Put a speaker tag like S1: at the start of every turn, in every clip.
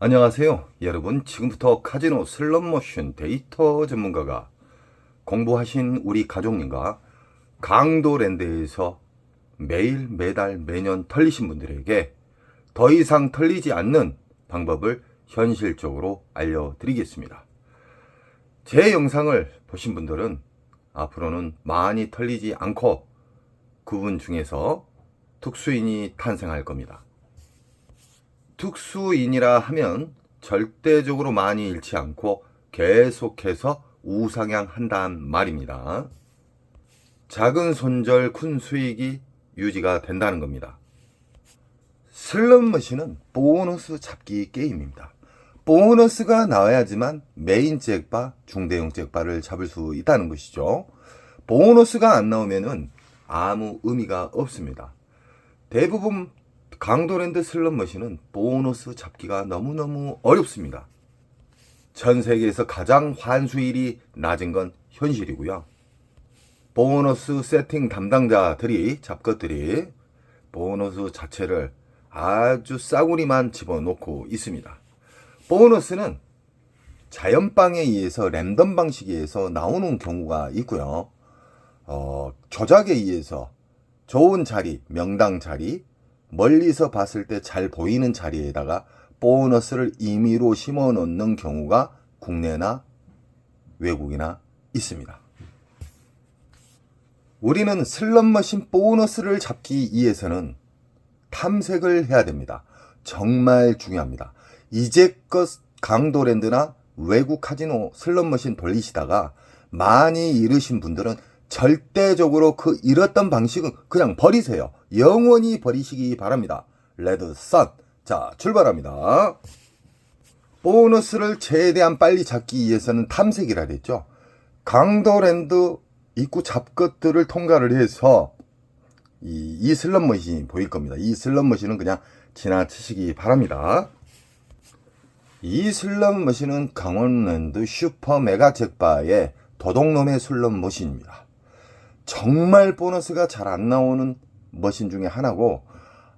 S1: 안녕하세요. 여러분, 지금부터 카지노 슬롯머신 데이터 전문가가 공부하신 우리 가족님과 강도랜드에서 매일 매달 매년 털리신 분들에게 더 이상 털리지 않는 방법을 현실적으로 알려드리겠습니다. 제 영상을 보신 분들은 앞으로는 많이 털리지 않고 그분 중에서 특수인이 탄생할 겁니다. 특수인이라 하면 절대적으로 많이 잃지 않고 계속해서 우상향한다는 말입니다. 작은 손절 큰 수익이 유지가 된다는 겁니다. 슬롯머신은 보너스 잡기 게임입니다. 보너스가 나와야지만 메인 잭바, 중대형 잭바를 잡을 수 있다는 것이죠. 보너스가 안 나오면은 아무 의미가 없습니다. 대부분 강도랜드 슬롯머신은 보너스 잡기가 너무너무 어렵습니다. 전 세계에서 가장 환수율이 낮은 건 현실이고요. 보너스 세팅 담당자들이, 잡것들이 보너스 자체를 아주 싸구리만 집어넣고 있습니다. 보너스는 자연빵에 의해서 랜덤 방식에 의해서 나오는 경우가 있고요. 조작에 의해서 좋은 자리, 명당 자리, 멀리서 봤을 때 잘 보이는 자리에다가 보너스를 임의로 심어 놓는 경우가 국내나 외국이나 있습니다. 우리는 슬롯머신 보너스를 잡기 위해서는 탐색을 해야 됩니다. 정말 중요합니다. 이제껏 강도랜드나 외국 카지노 슬롯머신 돌리시다가 많이 잃으신 분들은 절대적으로 그 잃었던 방식은 그냥 버리세요. 영원히 버리시기 바랍니다. 레드선. 자, 출발합니다. 보너스를 최대한 빨리 잡기 위해서는 탐색이라 그랬죠. 강도랜드 입구 잡것들을 통과를 해서 이 슬롯머신이 보일 겁니다. 이 슬롯머신은 그냥 지나치시기 바랍니다. 이 슬롯머신은 강원랜드 슈퍼 메가 잭바의 도둑놈의 슬롯머신입니다. 정말 보너스가 잘 안 나오는 머신 중에 하나고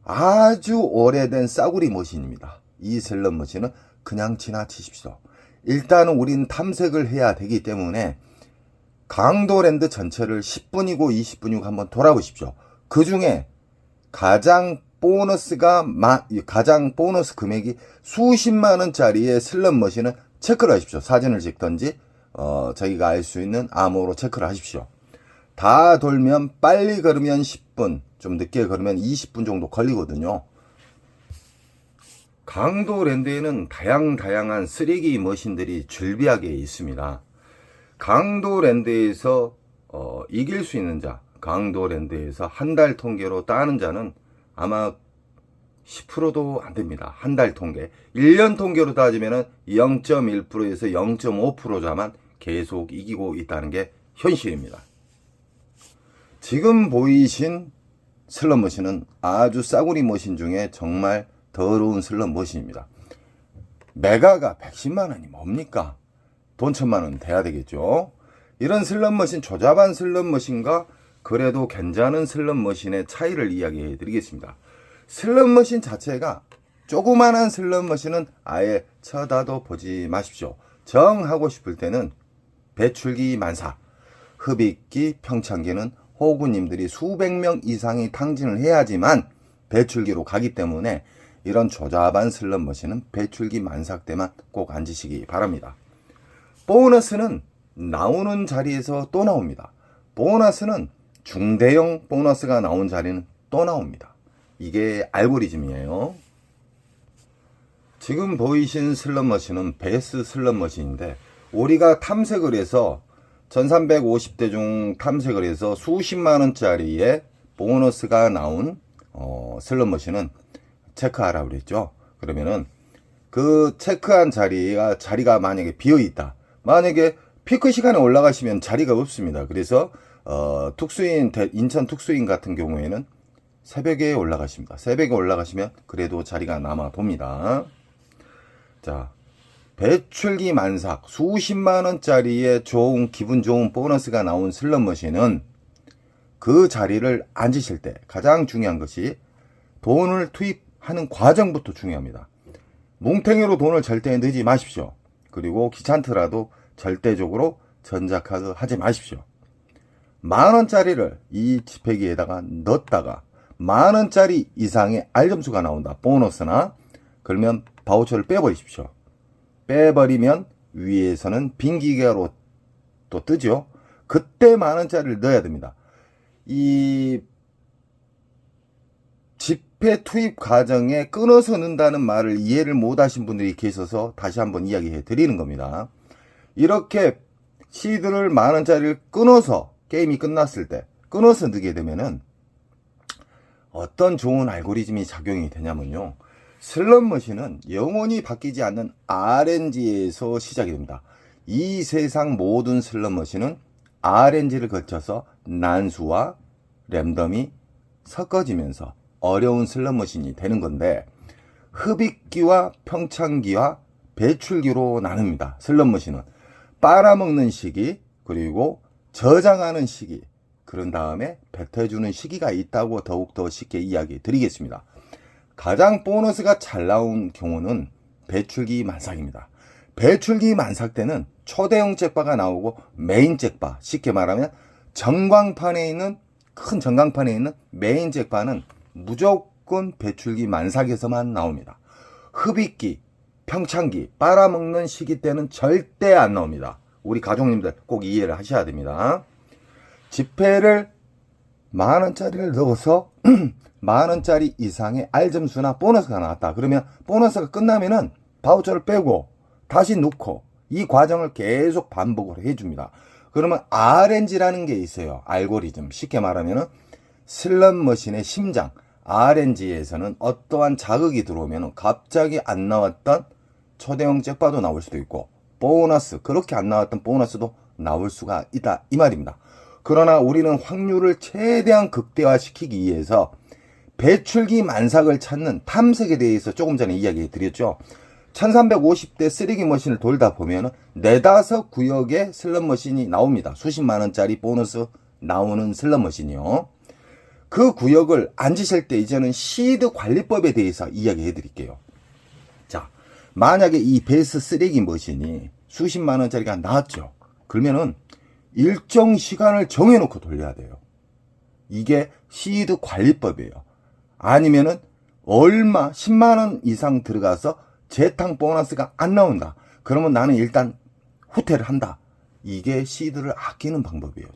S1: 아주 오래된 싸구리 머신입니다. 이 슬롯머신은 그냥 지나치십시오. 일단은 우린 탐색을 해야 되기 때문에 강도랜드 전체를 10분이고 20분이고 한번 돌아보십시오. 그 중에 가장 보너스 금액이 수십만 원짜리의 슬롯머신은 체크를 하십시오. 사진을 찍던지 자기가 알 수 있는 암호로 체크를 하십시오. 다 돌면 빨리 걸으면 10분, 좀 늦게 걸으면 20분 정도 걸리거든요. 강도랜드에는 다양한 쓰레기 머신들이 줄비하게 있습니다. 강도랜드에서 이길 수 있는 자, 강도랜드에서 한 달 통계로 따는 자는 아마 10%도 안 됩니다. 한 달 통계. 1년 통계로 따지면 0.1%에서 0.5% 자만 계속 이기고 있다는 게 현실입니다. 지금 보이신 슬롯머신은 아주 싸구리 머신 중에 정말 더러운 슬롯머신입니다. 메가가 110만 원이 뭡니까? 돈 1000만 원 돼야 되겠죠. 이런 슬롯머신, 조잡한 슬롯머신과 그래도 괜찮은 슬롯머신의 차이를 이야기해 드리겠습니다. 슬롯머신 자체가 조그만한 슬롯머신은 아예 쳐다도 보지 마십시오. 정하고 싶을 때는 배출기 만사, 흡입기, 평창기는 호구님들이 수백 명 이상이 탕진을 해야지만 배출기로 가기 때문에 이런 조잡한 슬롯머신은 배출기 만삭 때만 꼭 앉으시기 바랍니다. 보너스는 나오는 자리에서 또 나옵니다. 보너스는 중대형 보너스가 나온 자리는 또 나옵니다. 이게 알고리즘이에요. 지금 보이신 슬롯머신은 베스 슬롯머신인데 우리가 탐색을 해서 1350대 중 탐색을 해서 수십만 원짜리의 보너스가 나온 슬롯머신은 체크하라고 그랬죠. 그러면은 그 체크한 자리가 만약에 비어 있다. 만약에 피크 시간에 올라가시면 자리가 없습니다. 그래서 인천 특수인 같은 경우에는 새벽에 올라가십니다. 새벽에 올라가시면 그래도 자리가 남아 돕니다. 자, 배출기 만삭 수십만 원짜리의 기분 좋은 보너스가 나온 슬롯머신은 그 자리를 앉으실 때 가장 중요한 것이 돈을 투입하는 과정부터 중요합니다. 뭉탱이로 돈을 절대 넣지 마십시오. 그리고 귀찮더라도 절대적으로 전자카드 하지 마십시오. 10,000원짜리를 이 지폐기에다가 넣었다가 10,000원짜리 이상의 알점수가 나온다. 보너스나. 그러면 바우처를 빼버리십시오. 빼버리면 위에서는 빈 기계로 또 뜨죠. 그때 10,000원짜리를 넣어야 됩니다. 이 지폐 투입 과정에 끊어서 넣는다는 말을 이해를 못 하신 분들이 계셔서 다시 한번 이야기해 드리는 겁니다. 이렇게 시드를 10,000원짜리를 끊어서 게임이 끝났을 때 끊어서 넣게 되면은 어떤 좋은 알고리즘이 작용이 되냐면요. 슬롯머신은 영원히 바뀌지 않는 RNG에서 시작이 됩니다. 이 세상 모든 슬롯머신은 RNG를 거쳐서 난수와 랜덤이 섞어지면서 어려운 슬롯머신이 되는 건데, 흡입기와 평창기와 배출기로 나눕니다. 슬롯머신은 빨아먹는 시기, 그리고 저장하는 시기, 그런 다음에 뱉어주는 시기가 있다고 더욱더 쉽게 이야기 드리겠습니다. 가장 보너스가 잘 나온 경우는 배출기 만삭입니다. 배출기 만삭 때는 초대형 잭바가 나오고 메인 잭바, 쉽게 말하면 전광판에 있는 큰 전광판에 있는 메인 잭바는 무조건 배출기 만삭에서만 나옵니다. 흡입기, 평창기, 빨아먹는 시기 때는 절대 안 나옵니다. 우리 가족님들 꼭 이해를 하셔야 됩니다. 지폐를 10,000원짜리를 넣어서 10,000원짜리 이상의 알점수나 보너스가 나왔다. 그러면 보너스가 끝나면은 바우처를 빼고 다시 넣고 이 과정을 계속 반복을 해줍니다. 그러면 RNG라는 게 있어요. 알고리즘. 쉽게 말하면은 슬롯머신의 심장 RNG에서는 어떠한 자극이 들어오면 갑자기 안 나왔던 초대형 잭바도 나올 수도 있고, 보너스, 그렇게 안 나왔던 보너스도 나올 수가 있다, 이 말입니다. 그러나 우리는 확률을 최대한 극대화시키기 위해서 배출기 만삭을 찾는 탐색에 대해서 조금 전에 이야기 드렸죠. 1350대 쓰레기 머신을 돌다 보면 4-5 구역의 슬롯머신이 나옵니다. 수십만원짜리 보너스 나오는 슬롯머신이요. 그 구역을 앉으실 때 이제는 시드 관리법에 대해서 이야기해 드릴게요. 자, 만약에 이 베이스 쓰레기 머신이 수십만원짜리가 나왔죠. 그러면은 일정 시간을 정해놓고 돌려야 돼요. 이게 시드 관리법이에요. 아니면은 얼마 10만원 이상 들어가서 재탕 보너스가 안 나온다. 그러면 나는 일단 후퇴를 한다. 이게 시드를 아끼는 방법이에요.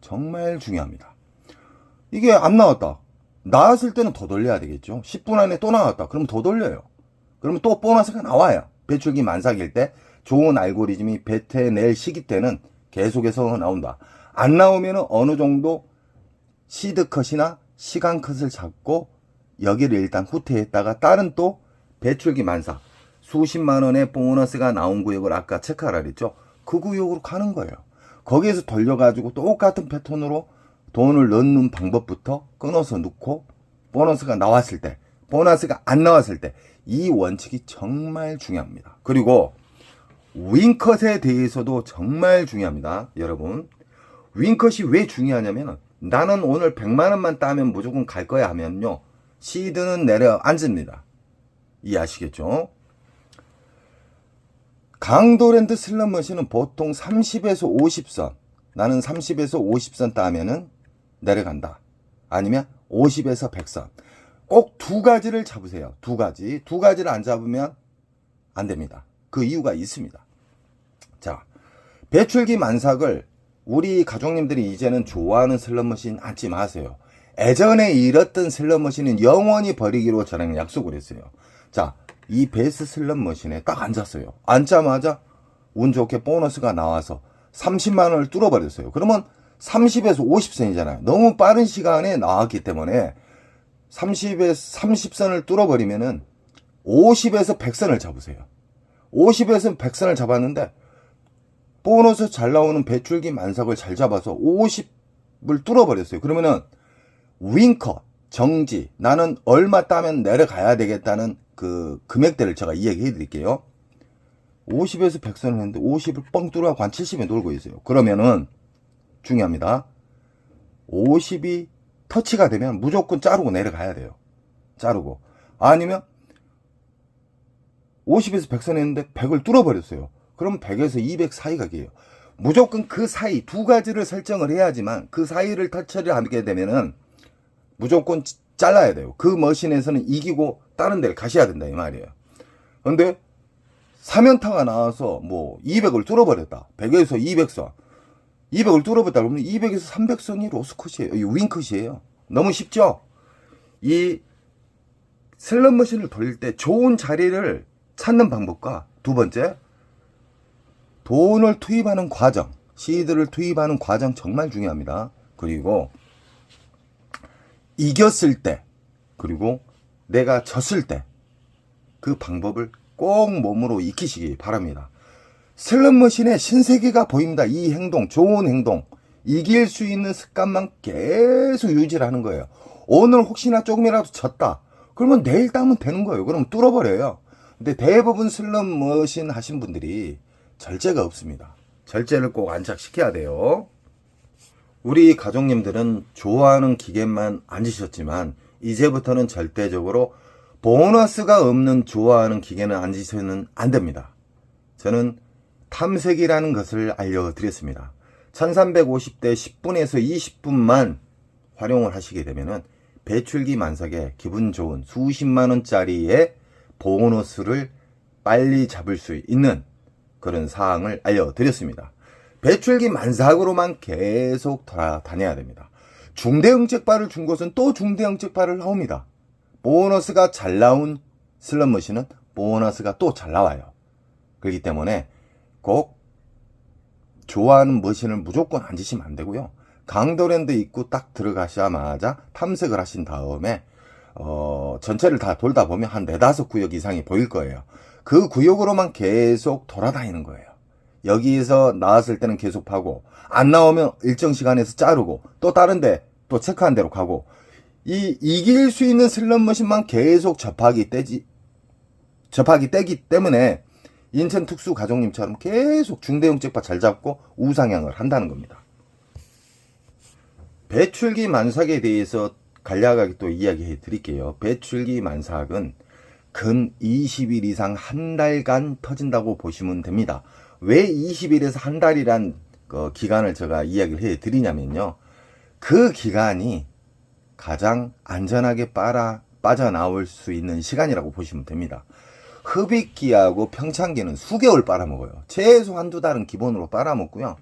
S1: 정말 중요합니다. 이게 안 나왔다. 나왔을 때는 더 돌려야 되겠죠. 10분 안에 또 나왔다. 그러면 더 돌려요. 그러면 또 보너스가 나와요. 배출기 만삭일 때 좋은 알고리즘이 뱉어낼 시기 때는 계속해서 나온다. 안 나오면 어느 정도 시드 컷이나 시간 컷을 잡고 여기를 일단 후퇴했다가 다른 또 배출기 만삭 수십만원의 보너스가 나온 구역을 아까 체크하라 그랬죠. 그 구역으로 가는 거예요. 거기에서 돌려가지고 똑같은 패턴으로 돈을 넣는 방법부터 끊어서 넣고, 보너스가 나왔을 때, 보너스가 안 나왔을 때, 이 원칙이 정말 중요합니다. 그리고 윙컷에 대해서도 정말 중요합니다. 여러분, 윙컷이 왜 중요하냐면, 나는 오늘 100만원만 따면 무조건 갈 거야 하면요, 시드는 내려앉습니다. 이해하시겠죠? 강도랜드 슬롯머신은 보통 30에서 50선, 나는 30에서 50선 따면은 내려간다. 아니면 50에서 100선. 꼭 두 가지를 잡으세요. 두 가지를 안 잡으면 안 됩니다. 그 이유가 있습니다. 자, 배출기 만삭을 우리 가족님들이 이제는 좋아하는 슬롯머신 앉지 마세요. 예전에 잃었던 슬롯머신은 영원히 버리기로 저랑 약속을 했어요. 자, 이 베이스 슬롯머신에 딱 앉았어요. 앉자마자 운 좋게 보너스가 나와서 30만원을 뚫어버렸어요. 그러면 30에서 50선이잖아요. 너무 빠른 시간에 나왔기 때문에 30선을 뚫어버리면은 50에서 100선을 잡으세요. 50에서 100선을 잡았는데 보너스 잘 나오는 배출기 만삭을 잘 잡아서 50을 뚫어버렸어요. 그러면은 윙컷, 정지, 나는 얼마 따면 내려가야 되겠다는 그 금액대를 제가 이야기해 드릴게요. 50에서 100선을 했는데 50을 뻥 뚫어가고 한 70에 놀고 있어요. 그러면은 중요합니다. 50이 터치가 되면 무조건 자르고 내려가야 돼요. 자르고. 아니면 50에서 100선 했는데 100을 뚫어버렸어요. 그럼 100에서 200 사이가 돼요. 무조건 그 사이 두 가지를 설정을 해야지만 그 사이를 터치를 하게 되면은 무조건 잘라야 돼요. 그 머신에서는 이기고 다른 데를 가셔야 된다 이 말이에요. 근데 3연타가 나와서 뭐 200을 뚫어버렸다. 100에서 200선. 200을 뚫어버렸다. 그러면 200에서 300선이 로스컷이에요. 이 윙컷이에요. 너무 쉽죠? 이 슬롯머신을 돌릴 때 좋은 자리를 찾는 방법과 두 번째, 돈을 투입하는 과정, 시드를 투입하는 과정 정말 중요합니다. 그리고 이겼을 때, 그리고 내가 졌을 때 그 방법을 꼭 몸으로 익히시기 바랍니다. 슬롯머신의 신세계가 보입니다. 이 행동, 좋은 행동, 이길 수 있는 습관만 계속 유지를 하는 거예요. 오늘 혹시나 조금이라도 졌다. 그러면 내일 따면 되는 거예요. 그럼 뚫어버려요. 근데 대부분 슬롯머신 하신 분들이 절제가 없습니다. 절제를 꼭 안착시켜야 돼요. 우리 가족님들은 좋아하는 기계만 앉으셨지만 이제부터는 절대적으로 보너스가 없는 좋아하는 기계는 앉으셔는 안 됩니다. 저는 탐색이라는 것을 알려드렸습니다. 1350대 10분에서 20분만 활용을 하시게 되면은 배출기 만삭에 기분 좋은 수십만원짜리의 보너스를 빨리 잡을 수 있는 그런 사항을 알려드렸습니다. 배출기 만삭으로만 계속 돌아다녀야 됩니다. 중대형 잭바를 준 곳은 또 중대형 잭바를 나옵니다. 보너스가 잘 나온 슬롯머신은 보너스가 또 잘 나와요. 그렇기 때문에 꼭 좋아하는 머신을 무조건 앉으시면 안 되고요. 강도랜드 입구 딱 들어가자마자 탐색을 하신 다음에 전체를 다 돌다 보면 한 4-5구역 이상이 보일 거예요. 그 구역으로만 계속 돌아다니는 거예요. 여기에서 나왔을 때는 계속 파고, 안 나오면 일정 시간에서 자르고, 또 다른 데 또 체크한 대로 가고, 이길 수 있는 슬롯머신만 계속 접하기 떼기 때문에 인천 특수 가족님처럼 계속 중대형 잭팟 잘 잡고 우상향을 한다는 겁니다. 배출기 만삭에 대해서 간략하게 또 이야기해 드릴게요. 배출기 만삭은 근 20일 이상 한 달간 터진다고 보시면 됩니다. 왜 20일에서 한 달이란 기간을 제가 이야기를 해 드리냐면요. 그 기간이 가장 안전하게 빠져나올 수 있는 시간이라고 보시면 됩니다. 흡입기하고 평창기는 수개월 빨아먹어요. 최소 한두 달은 기본으로 빨아먹고요.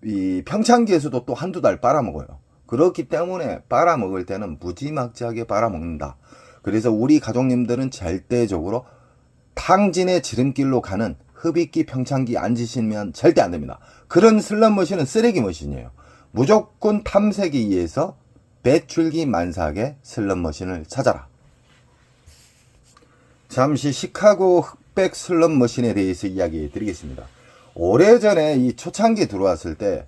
S1: 이 평창기에서도 또 한두 달 빨아먹어요. 그렇기 때문에 빨아먹을 때는 무지막지하게 빨아먹는다. 그래서 우리 가족님들은 절대적으로 탕진의 지름길로 가는 흡입기 평창기 앉으시면 절대 안 됩니다. 그런 슬롯머신은 쓰레기 머신이에요. 무조건 탐색에 의해서 배출기 만삭의 슬롯머신을 찾아라. 잠시 시카고 흑백 슬롯머신에 대해서 이야기해 드리겠습니다. 오래전에 이 초창기 들어왔을 때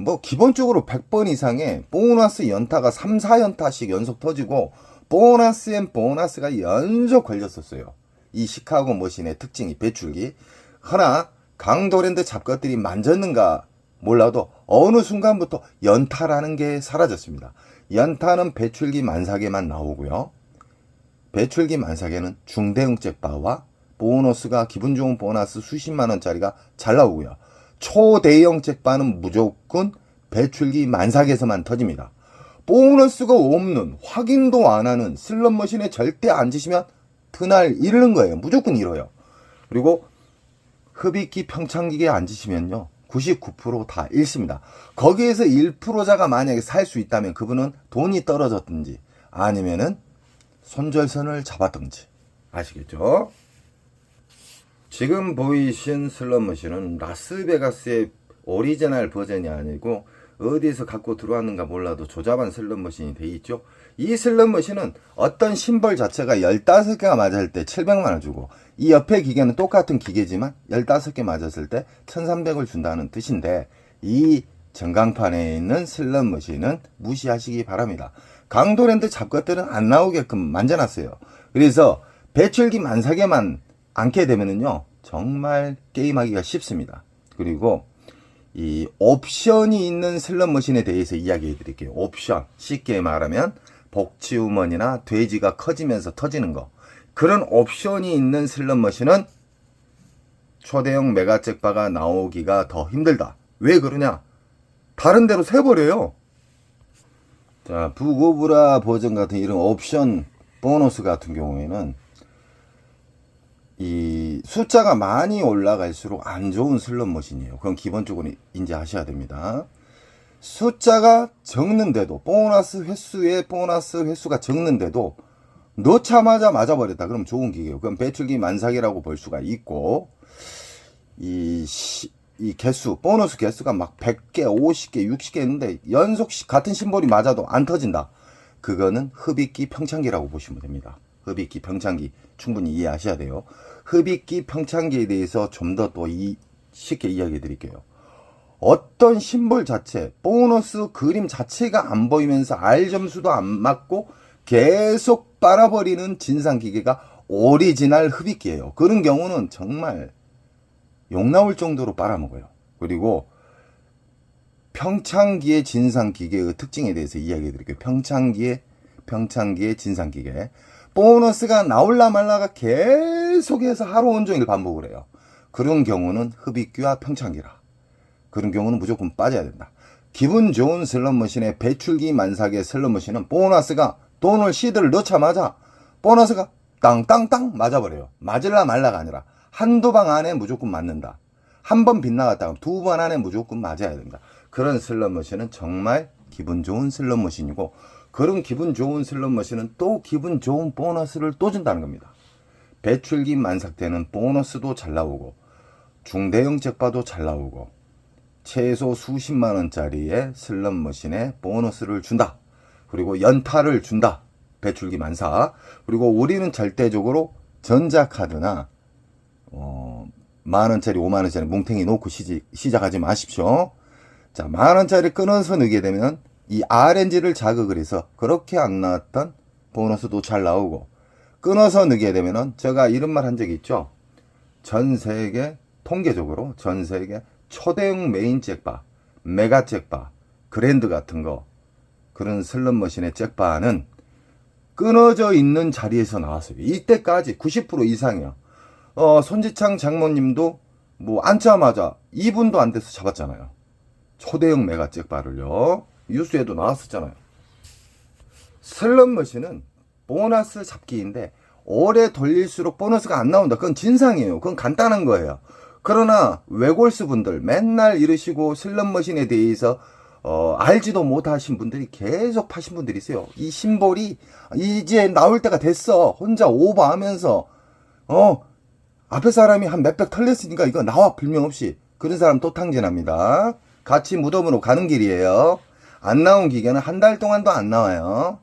S1: 뭐 기본적으로 100번 이상의 보너스 연타가 3, 4연타씩 연속 터지고 보너스 앤 보너스가 연속 걸렸었어요. 이 시카고 머신의 특징이 배출기. 하나 강도랜드 잡것들이 만졌는가 몰라도 어느 순간부터 연타라는 게 사라졌습니다. 연타는 배출기 만삭에만 나오고요. 배출기 만삭에는 중대형 잭바와 보너스가 기분 좋은 보너스 수십만원짜리가 잘 나오고요. 초대형 잭바는 무조건 배출기 만삭에서만 터집니다. 보너스가 없는, 확인도 안 하는 슬롯머신에 절대 앉으시면 그날 잃는 거예요. 무조건 잃어요. 그리고 흡입기 평창기에 앉으시면요 99% 다 잃습니다. 거기에서 1%자가 만약에 살 수 있다면 그분은 돈이 떨어졌든지 아니면은 손절선을 잡았든지. 아시겠죠? 지금 보이신 슬롯머신은 라스베가스의 오리지널 버전이 아니고 어디에서 갖고 들어왔는가 몰라도 조잡한 슬롯머신이 돼 있죠. 이 슬롯머신은 어떤 심벌 자체가 15개가 맞을 때 700만원 주고, 이 옆에 기계는 똑같은 기계지만 15개 맞았을 때 1300을 준다는 뜻인데, 이 전광판에 있는 슬롯머신은 무시하시기 바랍니다. 강도랜드 잡것들은 안 나오게끔 만져놨어요. 그래서 배출기 만삭에만 앉게 되면은요 정말 게임하기가 쉽습니다. 그리고 이 옵션이 있는 슬롯머신에 대해서 이야기해 드릴게요. 옵션, 쉽게 말하면 복치우먼이나 돼지가 커지면서 터지는 거, 그런 옵션이 있는 슬롯머신은 초대형 메가 잭바가 나오기가 더 힘들다. 왜 그러냐? 다른 데로 새버려요. 자, 부고브라 버전 같은 이런 옵션 보너스 같은 경우에는 이 숫자가 많이 올라갈수록 안 좋은 슬롯머신이에요. 그건 기본적으로 인지하셔야 됩니다. 숫자가 적는데도 보너스 횟수가 적는데도 넣자마자 맞아버렸다. 그럼 좋은 기계예요. 그럼 배출기 만삭이라고 볼 수가 있고, 이 개수, 보너스 개수가 막 100개, 50개, 60개 있는데 연속 같은 심볼이 맞아도 안 터진다. 그거는 흡입기 평창기라고 보시면 됩니다. 흡입기 평창기 충분히 이해하셔야 돼요. 흡입기 평창기에 대해서 좀 더 또 쉽게 이야기해 드릴게요. 어떤 심볼 자체, 보너스 그림 자체가 안 보이면서 R 점수도 안 맞고 계속 빨아버리는 진상기계가 오리지널 흡입기예요. 그런 경우는 정말 욕 나올 정도로 빨아먹어요. 그리고 평창기의 진상기계의 특징에 대해서 이야기해 드릴게요. 평창기의 진상기계. 보너스가 나올라 말라가 계속해서 하루 온종일 반복을 해요. 그런 경우는 흡입기와 평창기라. 그런 경우는 무조건 빠져야 된다. 기분 좋은 슬롯머신의 배출기 만삭의 슬롯머신은 보너스가 돈을 시드를 넣자마자 보너스가 땅땅땅 맞아버려요. 맞을라 말라가 아니라 한두 방 안에 무조건 맞는다. 한 번 빗나갔다가 두 번 안에 무조건 맞아야 된다. 그런 슬롯머신은 정말 기분 좋은 슬롯머신이고, 그런 기분 좋은 슬롯머신은 또 기분 좋은 보너스를 또 준다는 겁니다. 배출기 만삭 때는 보너스도 잘 나오고 중대형 잭바도 잘 나오고 최소 수십만 원짜리의 슬롯머신에 보너스를 준다. 그리고 연타를 준다. 배출기 만삭. 그리고 우리는 절대적으로 전자카드나 만원짜리 5만원짜리 뭉탱이 놓고 시작하지 마십시오. 자, 만원짜리 끊어서 넣게 되면 이 RNG를 자극을 해서 그렇게 안 나왔던 보너스도 잘 나오고, 끊어서 넣게 되면은 제가 이런 말 한 적이 있죠. 전 세계 통계적으로 전 세계 초대형 메인 잭바, 메가 잭바, 그랜드 같은 거, 그런 슬롯머신의 잭바는 끊어져 있는 자리에서 나왔어요. 이때까지 90% 이상이요. 손지창 장모님도 뭐 앉자마자 2분도 안 돼서 잡았잖아요. 초대형 메가 잭바를요. 뉴스에도 나왔었잖아요. 슬롯머신은 보너스 잡기인데 오래 돌릴수록 보너스가 안 나온다. 그건 진상이에요. 그건 간단한 거예요. 그러나 외골수 분들 맨날 이러시고 슬롯머신에 대해서 알지도 못하신 분들이 계속 파신 분들이 있어요. 이 심볼이 이제 나올 때가 됐어. 혼자 오버하면서 앞에 사람이 한 몇백 털렸으니까 이거 나와 불명없이. 그런 사람 또 탕진합니다. 같이 무덤으로 가는 길이에요. 안 나온 기계는 한 달 동안도 안 나와요.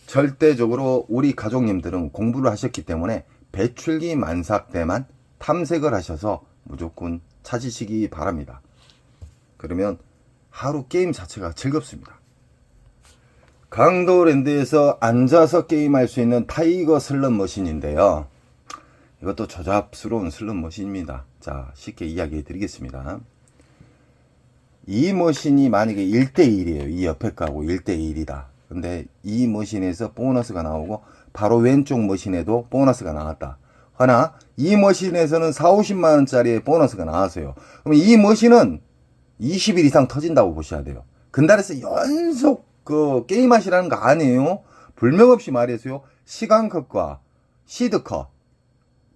S1: 절대적으로 우리 가족님들은 공부를 하셨기 때문에 배출기 만삭 때만 탐색을 하셔서 무조건 찾으시기 바랍니다. 그러면 하루 게임 자체가 즐겁습니다. 강도랜드에서 앉아서 게임할 수 있는 타이거 슬롯머신인데요. 이것도 조잡스러운 슬롯머신입니다. 자, 쉽게 이야기해 드리겠습니다. 이 머신이 만약에 1대1이에요. 이 옆에 거하고 1대1이다. 근데 이 머신에서 보너스가 나오고 바로 왼쪽 머신에도 보너스가 나왔다. 하나 이 머신에서는 4, 50만 원짜리의 보너스가 나왔어요. 그럼 이 머신은 20일 이상 터진다고 보셔야 돼요. 근달에서 연속 게임하시라는 거 아니에요. 불명없이 말해서요. 시간컷과 시드컷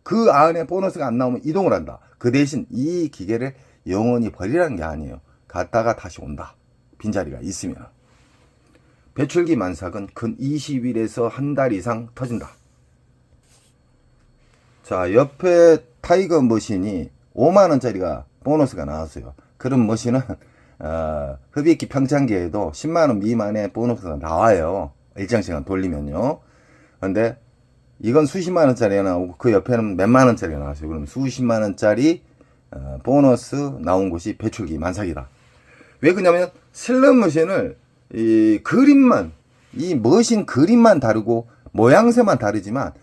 S1: 그 안에 보너스가 안 나오면 이동을 한다. 그 대신 이 기계를 영원히 버리라는 게 아니에요. 갔다가 다시 온다. 빈자리가 있으면. 배출기 만삭은 근 20일에서 한 달 이상 터진다. 자, 옆에 타이거 머신이 5만원짜리가 보너스가 나왔어요. 그런 머신은 흡입기 평창기에도 10만원 미만의 보너스가 나와요. 일정 시간 돌리면요. 근데 이건 수십만원짜리가 나오고 그 옆에는 몇만원짜리가 나왔어요. 그럼 수십만원짜리 보너스 나온 곳이 배출기 만삭이다. 왜 그러냐면 슬롯머신을 이 그림만, 이 머신 그림만 다르고 모양새만 다르지만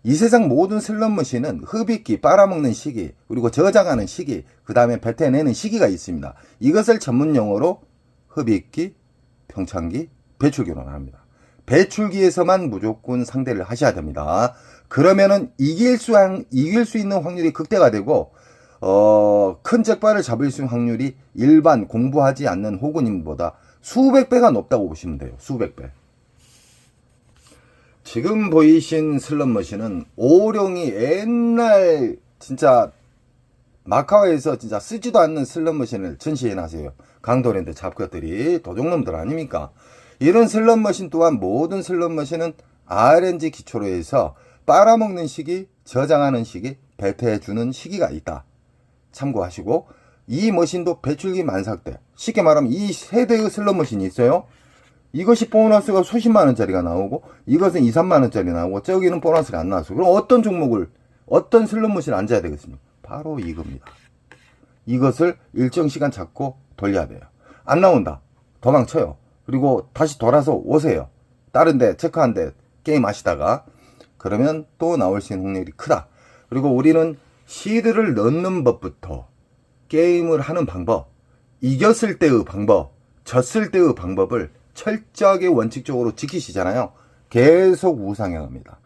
S1: 이 세상 모든 슬롯머신은 흡입기, 빨아먹는 시기, 그리고 저장하는 시기, 그 다음에 뱉어내는 시기가 있습니다. 이것을 전문 용어로 흡입기, 평창기, 배출기로 합니다. 배출기에서만 무조건 상대를 하셔야 됩니다. 그러면은 이길 수 있는 확률이 극대가 되고 큰 잭바를 잡을 수 있는 확률이 일반 공부하지 않는 호구님보다 수백 배가 높다고 보시면 돼요. 수백 배. 지금 보이신 슬롯머신은 오룡이 옛날 진짜 마카오에서 진짜 쓰지도 않는 슬롯머신을 전시해놨어요. 강도랜드 잡것들이 도둑놈들 아닙니까? 이런 슬롯머신 또한 모든 슬롯머신은 RNG 기초로 해서 빨아먹는 시기, 저장하는 시기, 배태해주는 시기가 있다. 참고하시고 이 머신도 배출기 만삭대, 쉽게 말하면 이 세대의 슬롯머신이 있어요. 이것이 보너스가 수십만원짜리가 나오고 이것은 2, 3만원짜리 나오고 저기는 보너스가 안 나왔어. 그럼 어떤 종목을 어떤 슬롯머신을 앉아야 되겠습니까? 바로 이겁니다. 이것을 일정 시간 잡고 돌려야 돼요. 안 나온다. 도망쳐요. 그리고 다시 돌아서 오세요. 다른 데 체크한 데 게임 하시다가 그러면 또 나올 수 있는 확률이 크다. 그리고 우리는 시드를 넣는 법부터 게임을 하는 방법, 이겼을 때의 방법, 졌을 때의 방법을 철저하게 원칙적으로 지키시잖아요. 계속 우상향합니다.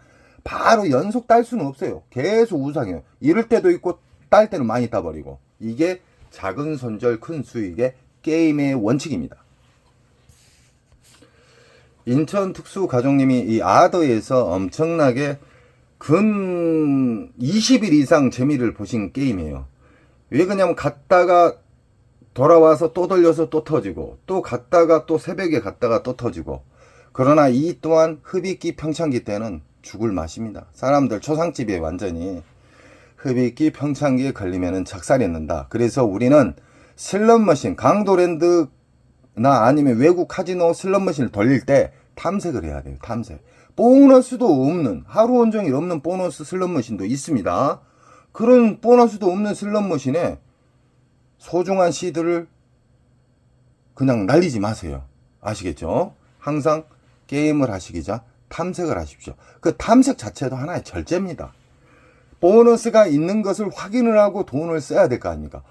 S1: 바로 연속 딸 수는 없어요. 계속 우상향. 이럴 때도 있고 딸 때는 많이 따버리고. 이게 작은 손절 큰 수익의 게임의 원칙입니다. 인천 특수가족님이 이 아더에서 엄청나게 근 20일 이상 재미를 보신 게임이에요. 왜 그러냐면 갔다가 돌아와서 또 돌려서 또 터지고 또 갔다가 또 새벽에 갔다가 또 터지고. 그러나 이 또한 흡입기 평창기 때는 죽을 맛입니다. 사람들 초상집에 완전히 흡입기 평창기에 걸리면은 작살이 난다. 그래서 우리는 슬롯머신 강도랜드나 아니면 외국 카지노 슬롯머신을 돌릴 때 탐색을 해야 돼요. 탐색. 보너스도 없는, 하루 온종일 없는 보너스 슬롯머신도 있습니다. 그런 보너스도 없는 슬롯머신에 소중한 시드를 그냥 날리지 마세요. 아시겠죠? 항상 게임을 하시기 전 탐색을 하십시오. 그 탐색 자체도 하나의 절제입니다. 보너스가 있는 것을 확인을 하고 돈을 써야 될 거 아닙니까?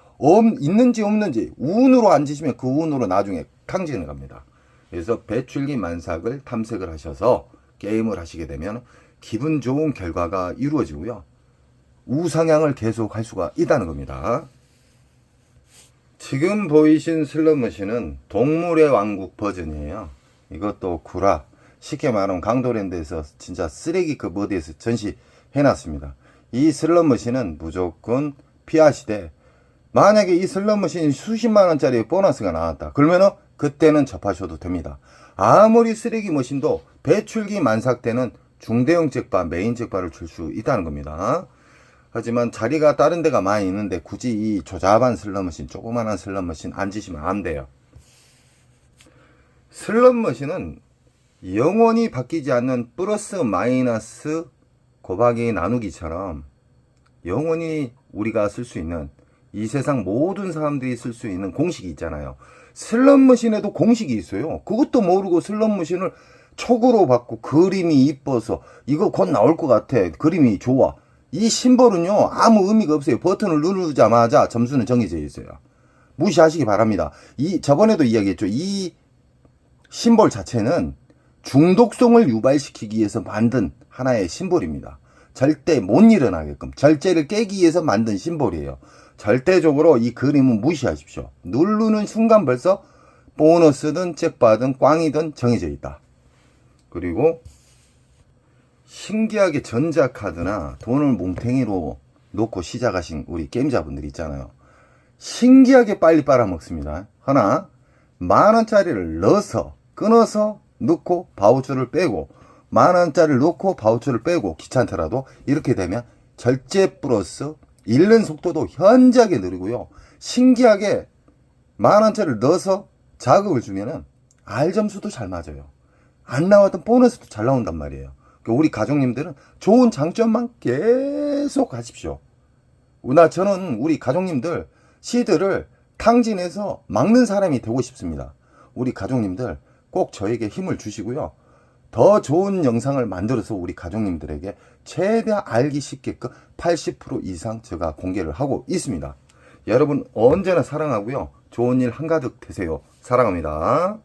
S1: 있는지 없는지 운으로 앉으시면 그 운으로 나중에 탕진을 갑니다. 그래서 배출기 만삭을 탐색을 하셔서 게임을 하시게 되면 기분 좋은 결과가 이루어지고요. 우상향을 계속 할 수가 있다는 겁니다. 지금 보이신 슬롯머신은 동물의 왕국 버전이에요. 이것도 구라. 쉽게 말하면 강도랜드에서 진짜 쓰레기급 어디에서 전시해놨습니다. 이 슬롯머신은 무조건 피하시되 만약에 이 슬롯머신이 수십만원짜리 보너스가 나왔다. 그러면은 그때는 접하셔도 됩니다. 아무리 쓰레기 머신도 배출기 만삭 때는 중대형 잭바, 메인 잭바를 줄 수 있다는 겁니다. 하지만 자리가 다른 데가 많이 있는데 굳이 이 조잡한 슬롯머신, 조그만한 슬롯머신 앉으시면 안 돼요. 슬롯머신은 영원히 바뀌지 않는 플러스 마이너스 곱하기 나누기처럼 영원히 우리가 쓸 수 있는 이 세상 모든 사람들이 쓸 수 있는 공식이 있잖아요. 슬롯머신에도 공식이 있어요. 그것도 모르고 슬롯머신을 촉으로 받고 그림이 이뻐서 이거 곧 나올 것 같아. 그림이 좋아. 이 심볼은요 아무 의미가 없어요. 버튼을 누르자마자 점수는 정해져 있어요. 무시하시기 바랍니다. 저번에도 이야기했죠. 이 심볼 자체는 중독성을 유발시키기 위해서 만든 하나의 심볼입니다. 절대 못 일어나게끔 절제를 깨기 위해서 만든 심볼이에요. 절대적으로 이 그림은 무시하십시오. 누르는 순간 벌써 보너스든 잭바든 꽝이든 정해져 있다. 그리고 신기하게 전자카드나 돈을 몽탱이로 놓고 시작하신 우리 게임자분들 있잖아요. 신기하게 빨리 빨아먹습니다. 하나, 만원짜리를 넣어서 끊어서 넣고 바우처를 빼고 만원짜리를 넣고 바우처를 빼고 귀찮더라도 이렇게 되면 절제 플러스 잃는 속도도 현저하게 느리고요. 신기하게 만원짜리를 넣어서 자극을 주면은 알점수도 잘 맞아요. 안 나왔던 보너스도 잘 나온단 말이에요. 우리 가족님들은 좋은 장점만 계속 하십시오. 저는 우리 가족님들 시드를 탕진해서 막는 사람이 되고 싶습니다. 우리 가족님들 꼭 저에게 힘을 주시고요. 더 좋은 영상을 만들어서 우리 가족님들에게 최대한 알기 쉽게끔 80% 이상 제가 공개를 하고 있습니다. 여러분 언제나 사랑하고요. 좋은 일 한가득 되세요. 사랑합니다.